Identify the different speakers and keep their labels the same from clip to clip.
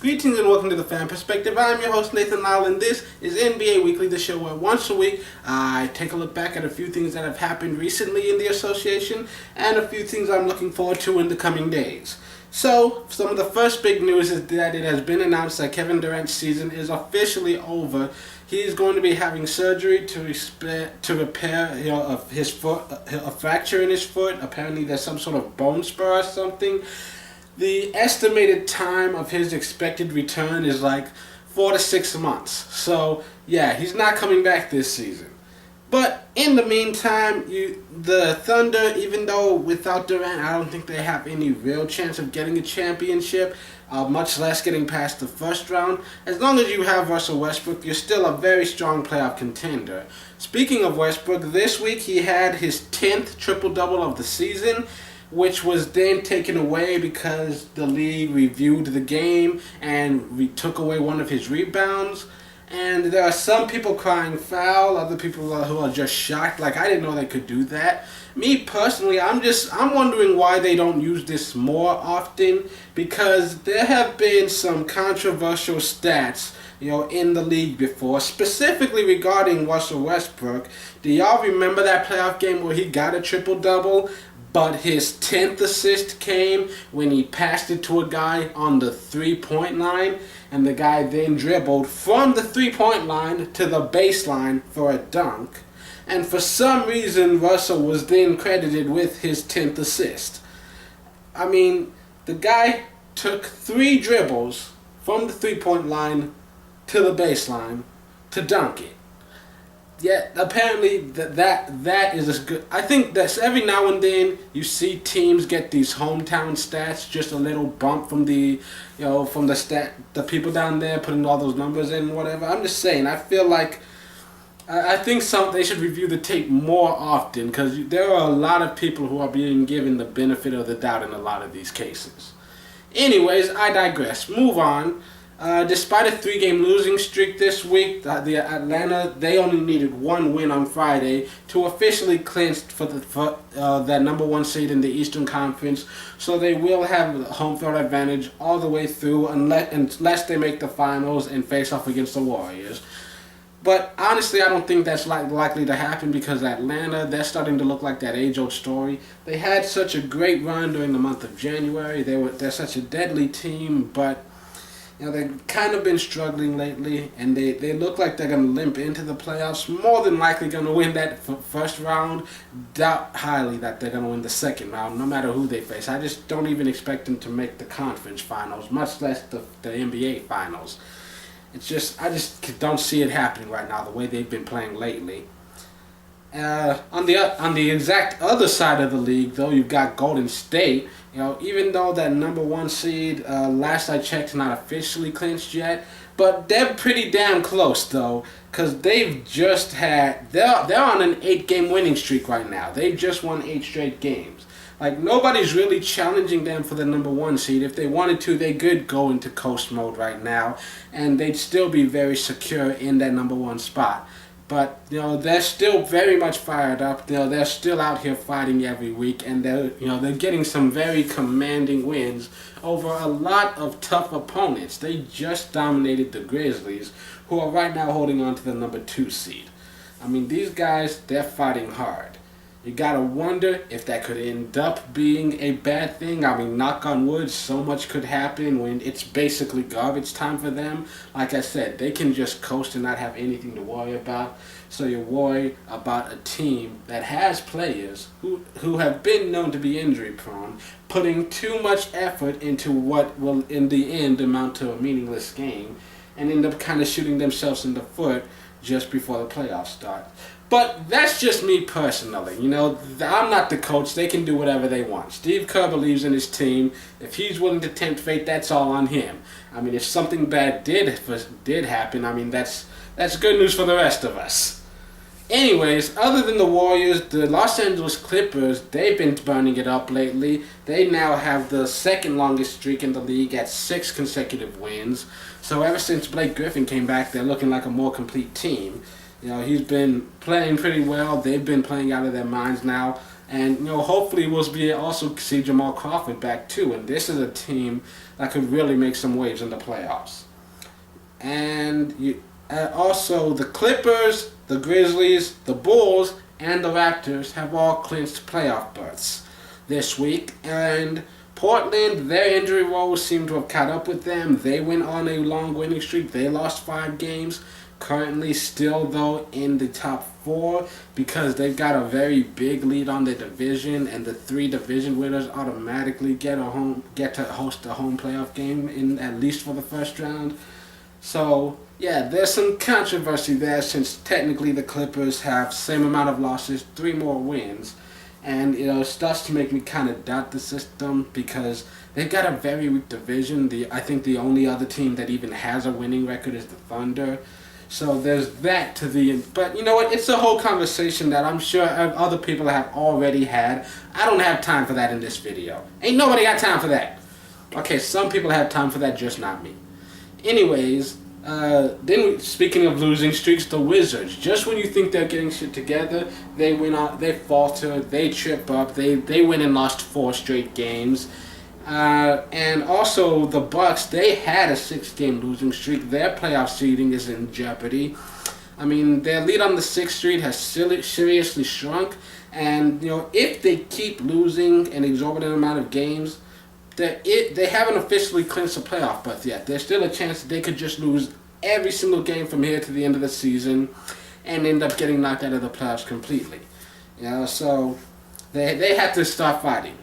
Speaker 1: Greetings and welcome to the Fan Perspective. I'm your host Nathan Lyle, and this is NBA Weekly, the show where once a week I take a look back at a few things that have happened recently in the association and a few things I'm looking forward to in the coming days. So, some of the first big news is that it has been announced that Kevin Durant's season is officially over. He's going to be having surgery to repair his foot, a fracture in his foot. Apparently there's some sort of bone spur or something. The estimated time of his expected return is like 4 to 6 months. So, yeah, he's not coming back this season. But in the meantime, the Thunder, even though without Durant, I don't think they have any real chance of getting a championship, much less getting past the first round. As long as you have Russell Westbrook, you're still a very strong playoff contender. Speaking of Westbrook, this week he had his 10th triple-double of the season, which was then taken away because the league reviewed the game and took away one of his rebounds. And there are some people crying foul, other people who are just shocked, like I didn't know they could do that. Me personally, I'm wondering why they don't use this more often, because there have been some controversial stats, in the league before, specifically regarding Russell Westbrook. Do y'all remember that playoff game where he got a triple-double? But his 10th assist came when he passed it to a guy on the three-point line, and the guy then dribbled from the three-point line to the baseline for a dunk. And for some reason, Russell was then credited with his 10th assist. I mean, the guy took 3 dribbles from the three-point line to the baseline to dunk it. Yeah, apparently that is as good. I think that every now and then you see teams get these hometown stats, just a little bump from the people down there putting all those numbers in and whatever. I'm just saying, I feel like I think they should review the tape more often, because there are a lot of people who are being given the benefit of the doubt in a lot of these cases. Anyways, I digress. Move on. Despite a 3-game losing streak this week, the Atlanta, they only needed 1 win on Friday to officially clinch for that number 1 seed in the Eastern Conference. So they will have the home field advantage all the way through unless they make the finals and face off against the Warriors. But honestly, I don't think that's likely to happen, because Atlanta, they're starting to look like that age-old story. They had such a great run during the month of January. They're such a deadly team, but they've kind of been struggling lately, and they look like they're going to limp into the playoffs. More than likely going to win that first round. Doubt highly that they're going to win the second round, no matter who they face. I just don't even expect them to make the conference finals, much less the NBA finals. I just don't see it happening right now, the way they've been playing lately. On the exact other side of the league, though, you've got Golden State. Even though that number 1 seed, last I checked, not officially clinched yet, but they're pretty damn close, though, because they're on an 8-game winning streak right now. They've just won 8 straight games. Like, nobody's really challenging them for the number 1 seed. If they wanted to, they could go into coast mode right now, and they'd still be very secure in that number 1 spot. But, they're still very much fired up. They're still out here fighting every week, and they're getting some very commanding wins over a lot of tough opponents. They just dominated the Grizzlies, who are right now holding on to the number 2 seed. I mean, these guys, they're fighting hard. You gotta wonder if that could end up being a bad thing. I mean, knock on wood, so much could happen when it's basically garbage time for them. Like I said, they can just coast and not have anything to worry about. So you worry about a team that has players who have been known to be injury prone, putting too much effort into what will in the end amount to a meaningless game, and end up kind of shooting themselves in the foot just before the playoffs start. But that's just me personally. I'm not the coach. They can do whatever they want. Steve Kerr believes in his team. If he's willing to tempt fate, that's all on him. I mean, if something bad did happen, I mean, that's good news for the rest of us. Anyways, other than the Warriors, the Los Angeles Clippers, they've been burning it up lately. They now have the second longest streak in the league at 6 consecutive wins. So ever since Blake Griffin came back, they're looking like a more complete team. He's been playing pretty well. They've been playing out of their minds now. And hopefully we'll be also see Jamal Crawford back too. And this is a team that could really make some waves in the playoffs. And also the Clippers, the Grizzlies, the Bulls, and the Raptors have all clinched playoff berths this week. And Portland, their injury woes seem to have caught up with them. They went on a long winning streak. They lost 5 games. Currently still, though, in the top 4 because they've got a very big lead on the division, and the 3 division winners automatically get to host a home playoff game, in at least for the first round. So, yeah, there's some controversy there since technically the Clippers have same amount of losses, 3 more wins. And, it starts to make me kind of doubt the system because they've got a very weak division. I think the only other team that even has a winning record is the Thunder. So there's that but you know what? It's a whole conversation that I'm sure other people have already had. I don't have time for that in this video. Ain't nobody got time for that. Okay, some people have time for that, just not me. Anyways, then speaking of losing streaks, the Wizards. Just when you think they're getting shit together, they win out. They falter. They trip up. They win and lost 4 straight games. And also the Bucks, they had a 6-game losing streak. Their playoff seeding is in jeopardy. I mean, their lead on the 6th seed has seriously shrunk. And, if they keep losing an exorbitant amount of games, they haven't officially clinched the playoff berth yet. There's still a chance that they could just lose every single game from here to the end of the season and end up getting knocked out of the playoffs completely. So they have to start fighting.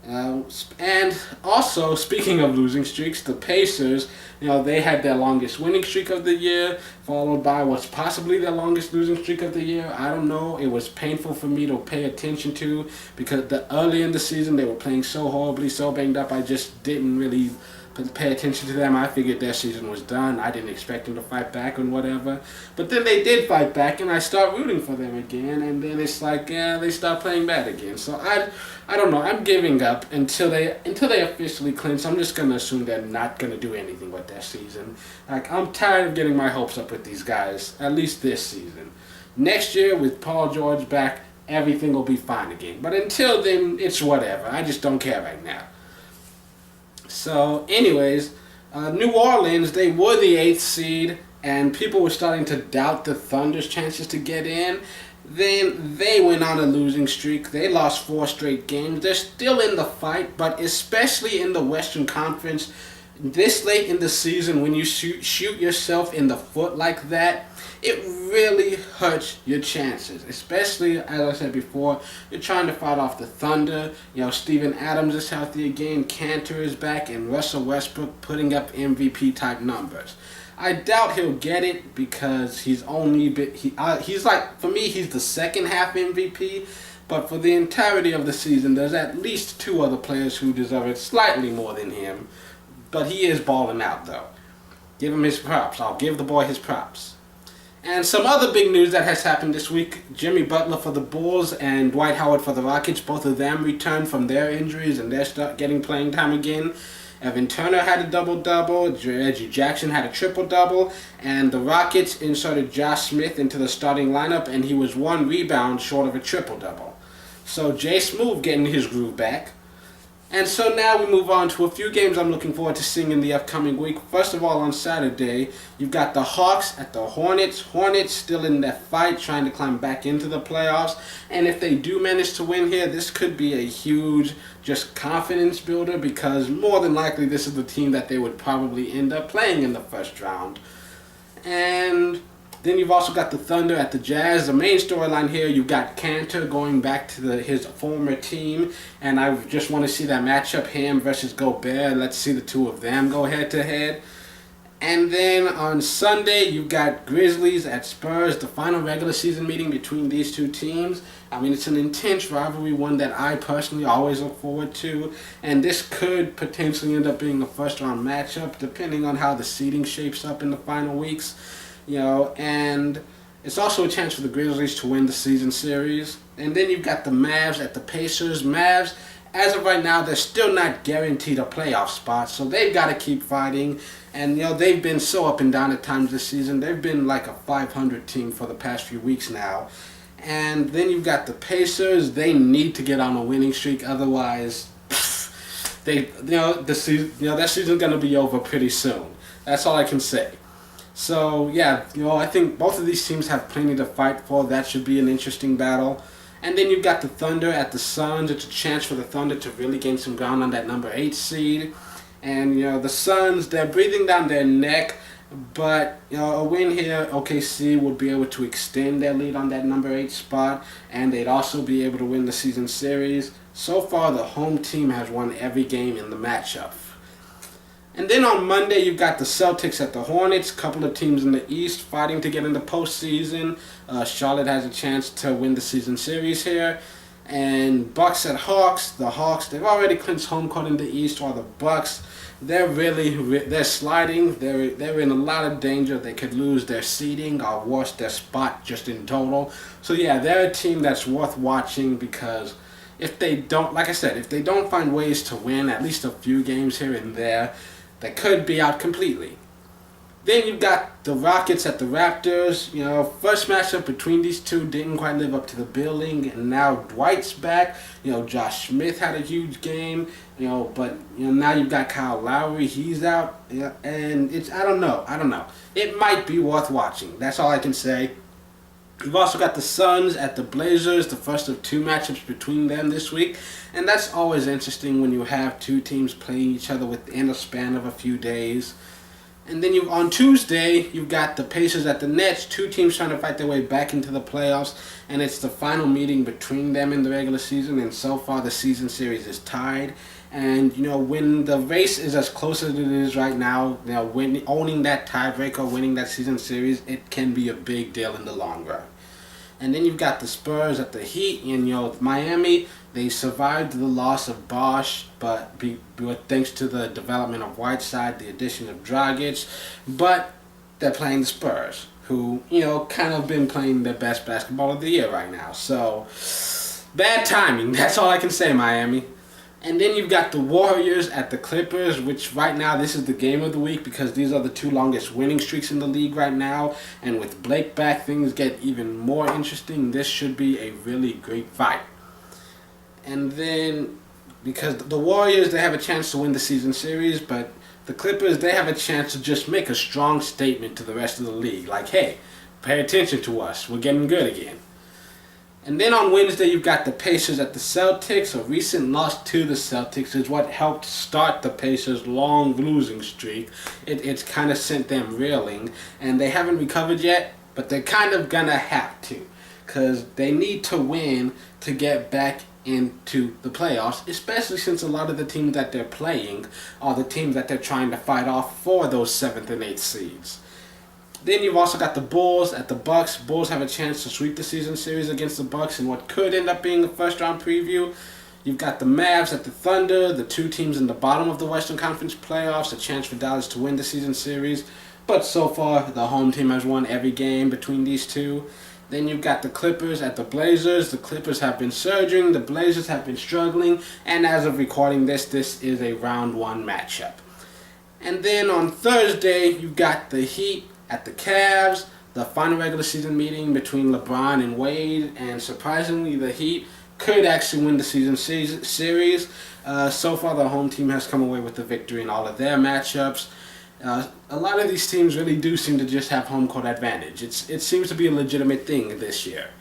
Speaker 1: And also, speaking of losing streaks, the Pacers, they had their longest winning streak of the year, followed by what's possibly their longest losing streak of the year. I don't know. It was painful for me to pay attention to because early in the season they were playing so horribly, so banged up. I just didn't really pay attention to them. I figured their season was done. I didn't expect them to fight back and whatever. But then they did fight back, and I start rooting for them again. And then it's like, they start playing bad again. So I don't know. I'm giving up until they officially clinch. I'm just gonna assume they're not gonna do anything with their season. Like, I'm tired of getting my hopes up with these guys. At least this season. Next year with Paul George back, everything will be fine again. But until then, it's whatever. I just don't care right now. So, anyways, New Orleans, they were the 8th seed, and people were starting to doubt the Thunder's chances to get in. Then they went on a losing streak. They lost 4 straight games. They're still in the fight, but especially in the Western Conference, this late in the season, when you shoot yourself in the foot like that, it really hurts your chances. Especially, as I said before, you're trying to fight off the Thunder. Steven Adams is healthy again, Cantor is back, and Russell Westbrook putting up MVP type numbers. I doubt he'll get it because he's like, for me, he's the second half MVP. But for the entirety of the season, there's at least 2 other players who deserve it slightly more than him. But he is balling out, though. Give him his props. I'll give the boy his props. And some other big news that has happened this week. Jimmy Butler for the Bulls and Dwight Howard for the Rockets. Both of them returned from their injuries and they're getting playing time again. Evan Turner had a double-double. Reggie Jackson had a triple-double. And the Rockets inserted Josh Smith into the starting lineup, and he was 1 rebound short of a triple-double. So Jay Smooth getting his groove back. And so now we move on to a few games I'm looking forward to seeing in the upcoming week. First of all, on Saturday, you've got the Hawks at the Hornets. Hornets still in that fight, trying to climb back into the playoffs. And if they do manage to win here, this could be a huge just confidence builder because more than likely this is the team that they would probably end up playing in the first round. And then you've also got the Thunder at the Jazz. The main storyline here, you've got Cantor going back to his former team. And I just want to see that matchup, him versus Gobert. Let's see the 2 of them go head-to-head. And then on Sunday, you've got Grizzlies at Spurs, the final regular season meeting between these 2 teams. I mean, it's an intense rivalry, one that I personally always look forward to. And this could potentially end up being a first-round matchup, depending on how the seeding shapes up in the final weeks. And it's also a chance for the Grizzlies to win the season series. And then you've got the Mavs at the Pacers. Mavs, as of right now, they're still not guaranteed a playoff spot, so they've got to keep fighting. And, they've been so up and down at times this season. They've been like a 500 team for the past few weeks now. And then you've got the Pacers. They need to get on a winning streak, otherwise, the season, that season's gonna be over pretty soon. That's all I can say. So yeah, I think both of these teams have plenty to fight for. That should be an interesting battle. And then you've got the Thunder at the Suns. It's a chance for the Thunder to really gain some ground on that number 8 seed. And the Suns, they're breathing down their neck, but a win here, OKC would be able to extend their lead on that number 8 spot, and they'd also be able to win the season series. So far, the home team has won every game in the matchup. And then on Monday, you've got the Celtics at the Hornets, a couple of teams in the East fighting to get in the postseason. Charlotte has a chance to win the season series here. And Bucks at Hawks. The Hawks, they've already clinched home court in the East, while the Bucks, they're sliding. They're in a lot of danger. They could lose their seeding or worse, their spot just in total. So yeah, they're a team that's worth watching because if they don't, like I said, if they don't find ways to win at least a few games here and there, they could be out completely. Then you've got the Rockets at the Raptors. First matchup between these two didn't quite live up to the billing, and now Dwight's back. Josh Smith had a huge game. But now you've got Kyle Lowry. He's out. And I don't know. It might be worth watching. That's all I can say. You've also got the Suns at the Blazers, the first of 2 matchups between them this week. And that's always interesting when you have 2 teams playing each other within a span of a few days. And then on Tuesday, you've got the Pacers at the Nets, 2 teams trying to fight their way back into the playoffs. And it's the final meeting between them in the regular season. And so far, the season series is tied. And, when the race is as close as it is right now, owning that tiebreaker, winning that season series, it can be a big deal in the long run. And then you've got the Spurs at the Heat, and Miami, they survived the loss of Bosh, but thanks to the development of Whiteside, the addition of Dragic, but they're playing the Spurs, who, kind of been playing their best basketball of the year right now. So, bad timing, that's all I can say, Miami. And then you've got the Warriors at the Clippers, which right now this is the game of the week because these are the 2 longest winning streaks in the league right now. And with Blake back, things get even more interesting. This should be a really great fight. And then, because the Warriors, they have a chance to win the season series, but the Clippers, they have a chance to just make a strong statement to the rest of the league. Like, hey, pay attention to us. We're getting good again. And then on Wednesday, you've got the Pacers at the Celtics. A recent loss to the Celtics is what helped start the Pacers' long losing streak. It's kind of sent them reeling. And they haven't recovered yet, but they're kind of going to have to. Because they need to win to get back into the playoffs, especially since a lot of the teams that they're playing are the teams that they're trying to fight off for those 7th and 8th seeds. Then you've also got the Bulls at the Bucks. Bulls have a chance to sweep the season series against the Bucks in what could end up being a first-round preview. You've got the Mavs at the Thunder, the 2 teams in the bottom of the Western Conference playoffs, a chance for Dallas to win the season series. But so far, the home team has won every game between these 2. Then you've got the Clippers at the Blazers. The Clippers have been surging, the Blazers have been struggling, and as of recording this is a round 1 matchup. And then on Thursday, you've got the Heat at the Cavs, the final regular season meeting between LeBron and Wade, and surprisingly, the Heat could actually win the season series. So far, the home team has come away with the victory in all of their matchups. A lot of these teams really do seem to just have home court advantage. It seems to be a legitimate thing this year.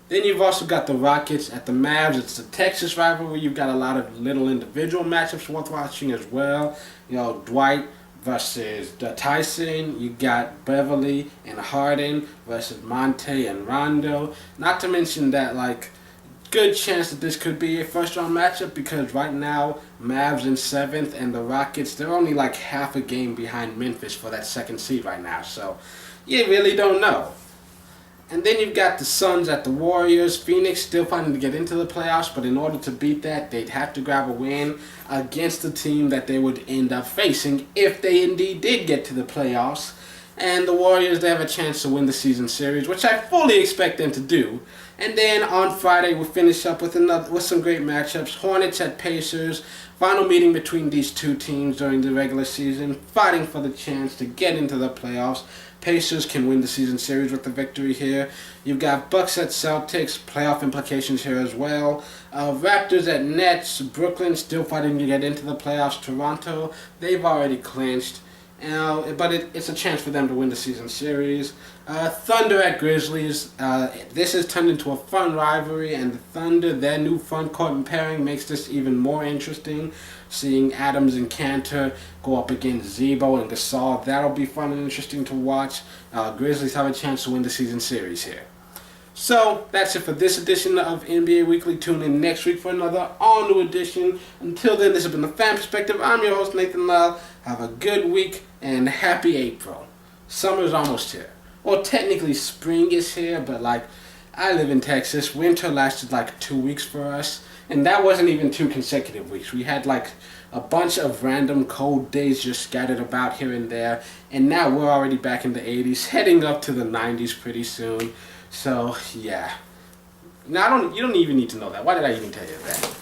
Speaker 1: Then you've also got the Rockets at the Mavs. It's the Texas rivalry. You've got a lot of little individual matchups worth watching as well. Dwight versus Tyson. You got Beverly and Harden versus Monte and Rondo. Not to mention that, good chance that this could be a first-round matchup because right now, Mavs in 7th and the Rockets, they're only half a game behind Memphis for that 2nd seed right now. So, you really don't know. And then you've got the Suns at the Warriors. Phoenix still fighting to get into the playoffs, but in order to beat that, they'd have to grab a win against the team that they would end up facing if they indeed did get to the playoffs. And the Warriors, they have a chance to win the season series, which I fully expect them to do. And then on Friday, we'll finish up with some great matchups. Hornets at Pacers. Final meeting between these two teams during the regular season, fighting for the chance to get into the playoffs. Pacers can win the season series with the victory here. You've got Bucks at Celtics, playoff implications here as well. Raptors at Nets, Brooklyn still fighting to get into the playoffs. Toronto, they've already clinched. But it's a chance for them to win the season series. Thunder at Grizzlies. This has turned into a fun rivalry, and the Thunder, their new front court pairing, makes this even more interesting. Seeing Adams and Cantor go up against Zebo and Gasol, that'll be fun and interesting to watch. Grizzlies have a chance to win the season series here. So, that's it for this edition of NBA Weekly. Tune in next week for another all-new edition. Until then, this has been The Fan Perspective. I'm your host, Nathan Lyle. Have a good week and happy April. Summer's almost here. Well, technically spring is here, but I live in Texas. Winter lasted 2 weeks for us. And that wasn't even 2 consecutive weeks. We had a bunch of random cold days just scattered about here and there. And now we're already back in the 80s, heading up to the 90s pretty soon. So, yeah. Now, you don't even need to know that. Why did I even tell you that?